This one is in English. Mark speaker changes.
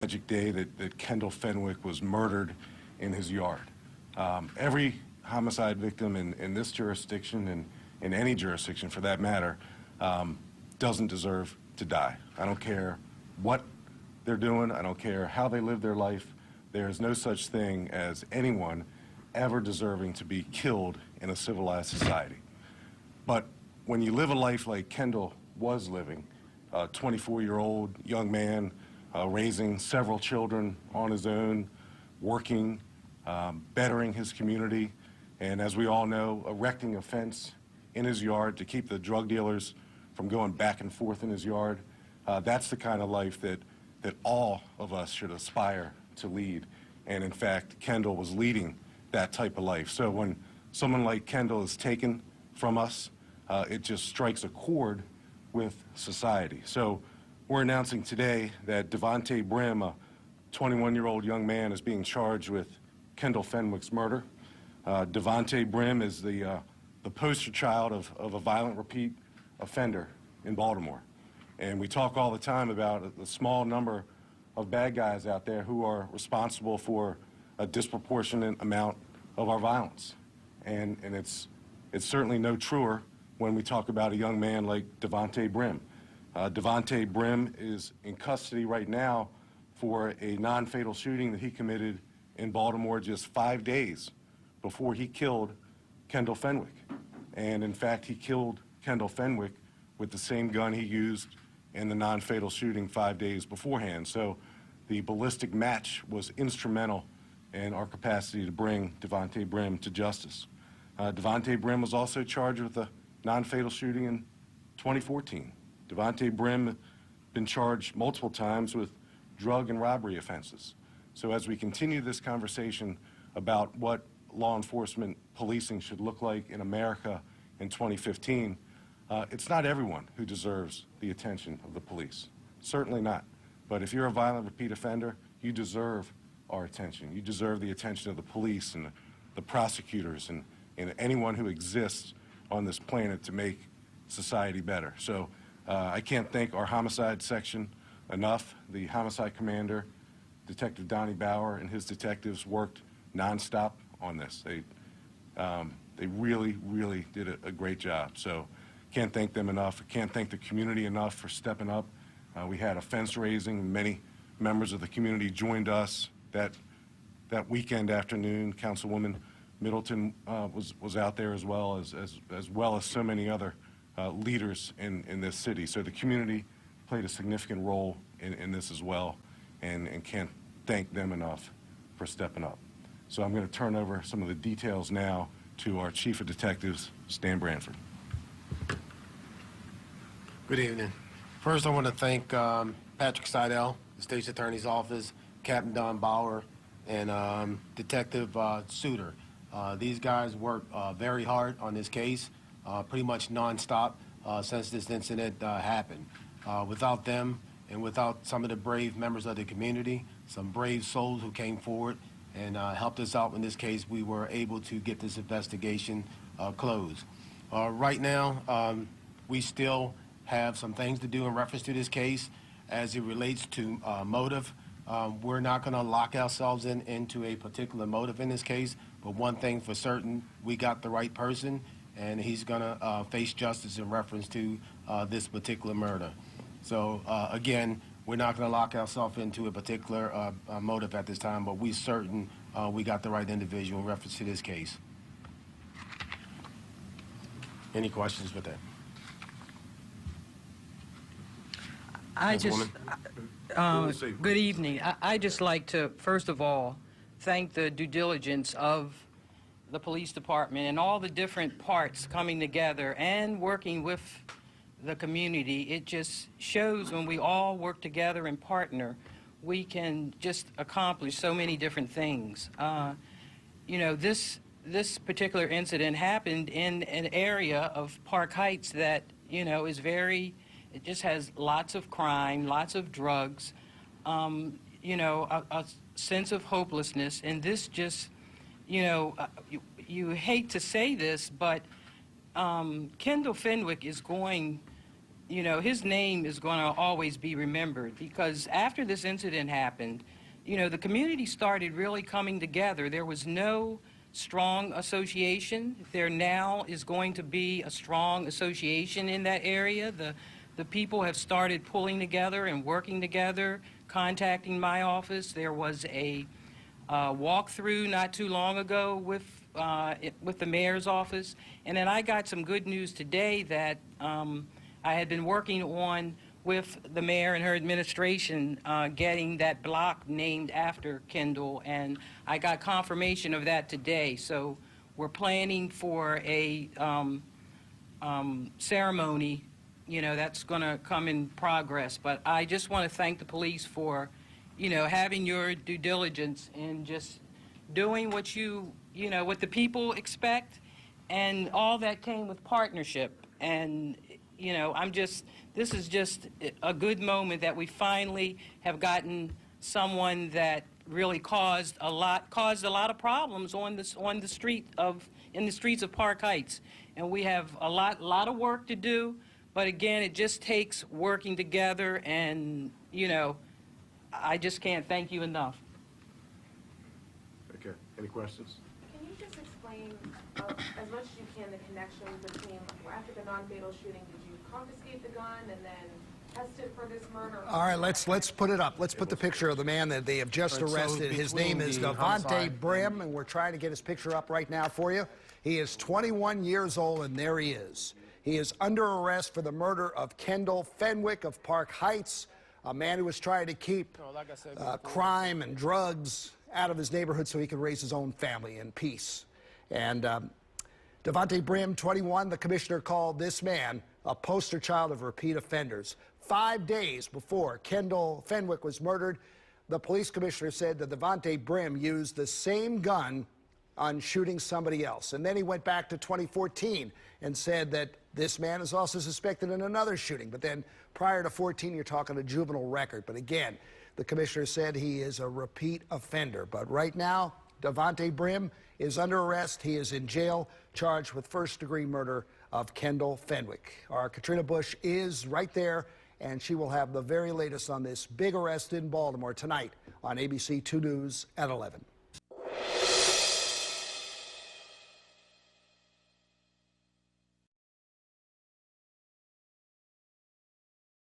Speaker 1: tragic day that Kendal Fenwick was murdered in his yard. Every homicide victim in this jurisdiction and in any jurisdiction for that matter doesn't deserve to die. I don't care what they're doing. I don't care how they live their life. There is no such thing as anyone ever deserving to be killed in a civilized society. But when you live a life like Kendal was living, a 24-year-old young man raising several children on his own, working, bettering his community, and as we all know, erecting a fence in his yard to keep the drug dealers from going back and forth in his yard. That's the kind of life that all of us should aspire to lead. And in fact, Kendal was leading that type of life. So when someone like Kendal is taken from us, it just strikes a chord with society. So we're announcing today that Devontae Brim, a 21-year-old young man, is being charged with Kendal Fenwick's murder. Devontae Brim is the poster child of a violent repeat offender in Baltimore. And we talk all the time about the small number of bad guys out there who are responsible for a disproportionate amount of our violence. And it's certainly no truer when we talk about a young man like Devontae Brim. Devontae Brim is in custody right now for a non-fatal shooting that he committed in Baltimore just 5 days before he killed Kendal Fenwick. And in fact, he killed Kendal Fenwick with the same gun he used in the non-fatal shooting 5 days beforehand. So the ballistic match was instrumental in our capacity to bring Devontae Brim to justice. Devontae Brim was also charged with a non-fatal shooting in 2014. Devontae Brim been charged multiple times with drug and robbery offenses. So as we continue this conversation about what law enforcement policing should look like in America in 2015, it's not everyone who deserves the attention of the police. Certainly not. But if you're a violent repeat offender, you deserve our attention. You deserve the attention of the police and the prosecutors and anyone who exists on this planet to make society better. So I can't thank our homicide section enough. The homicide commander, Detective Donnie Bauer, and his detectives worked nonstop on this. They really, really did a great job. So can't thank them enough. I can't thank the community enough for stepping up. We had a fence raising. Many members of the community joined us that weekend afternoon. Councilwoman Middleton was out there as well as so many other leaders in this city. So the community played a significant role in this as well, and can't thank them enough for stepping up. So I'm going to turn over some of the details now to our Chief of Detectives, Stan Branford.
Speaker 2: Good evening. First, I want to thank Patrick Seidel, the State's Attorney's Office, Captain Don Bauer, and Detective Suter. These guys worked very hard on this case, pretty much nonstop since this incident happened. Without them and without some of the brave members of the community, some brave souls who came forward and helped us out in this case, we were able to get this investigation closed. Right now, we still have some things to do in reference to this case as it relates to motive. We're not going to lock ourselves into a particular motive in this case, but one thing for certain, we got the right person, and he's going to face justice in reference to this particular murder. So again, we're not going to lock ourselves into a particular motive at this time, but we certain we got the right individual in reference to this case. Any questions with that?
Speaker 3: Good evening. I just like to, first of all, thank the due diligence of the police department and all the different parts coming together and working with the community. It just shows when we all work together and partner, we can just accomplish so many different things. You know, this particular incident happened in an area of Park Heights that, you know, is very, it just has lots of crime, lots of drugs, you know, a sense of hopelessness. And this just, you know, you hate to say this, but Kendal Fenwick is going you know, his name is going to always be remembered because after this incident happened, you know, the community started really coming together. There was no strong association. There now is going to be a strong association in that area. The people have started pulling together and working together, contacting my office. There was a walkthrough not too long ago with the mayor's office, and then I got some good news today that I had been working on with the mayor and her administration getting that block named after Kendal, and I got confirmation of that today. So we're planning for a ceremony, you know, that's going to come in progress. But I just want to thank the police for, you know, having your due diligence and just doing what you know, what the people expect, and all that came with partnership. And you know, this is just a good moment that we finally have gotten someone that really caused a lot of problems in the streets of Park Heights. And we have a lot of work to do, but again, it just takes working together, and you know, I just can't thank you enough.
Speaker 1: Okay, any questions?
Speaker 4: Can you just explain as much as you can the connection between, after the non-fatal shooting, did you confiscate the gun and then test it for this murder?
Speaker 5: All right, let's put it up. Let's put the picture of the man that they have just
Speaker 2: Right, so
Speaker 5: arrested. His
Speaker 2: between
Speaker 5: name is
Speaker 2: the
Speaker 5: Devontae
Speaker 2: homicide
Speaker 5: Brim, and we're trying to get his picture up right now for you. He is 21 years old, and there he is. He is under arrest for the murder of Kendal Fenwick of Park Heights, a man who was trying to keep
Speaker 2: like I said
Speaker 5: crime and drugs out of his neighborhood so he could raise his own family in peace. And Devontae Brim, 21, the commissioner called this man a poster child of repeat offenders. 5 days before Kendal Fenwick was murdered, the police commissioner said that Devontae Brim used the same gun on shooting somebody else. And then he went back to 2014 and said that this man is also suspected in another shooting. But then prior to 14, you're talking a juvenile record. But again, the commissioner said he is a repeat offender. But right now, Devontae Brim is under arrest. He is in jail, charged with first-degree murder of Kendal Fenwick. Our Katrina Bush is right there, and she will have the very latest on this big arrest in Baltimore tonight on ABC 2 News at 11.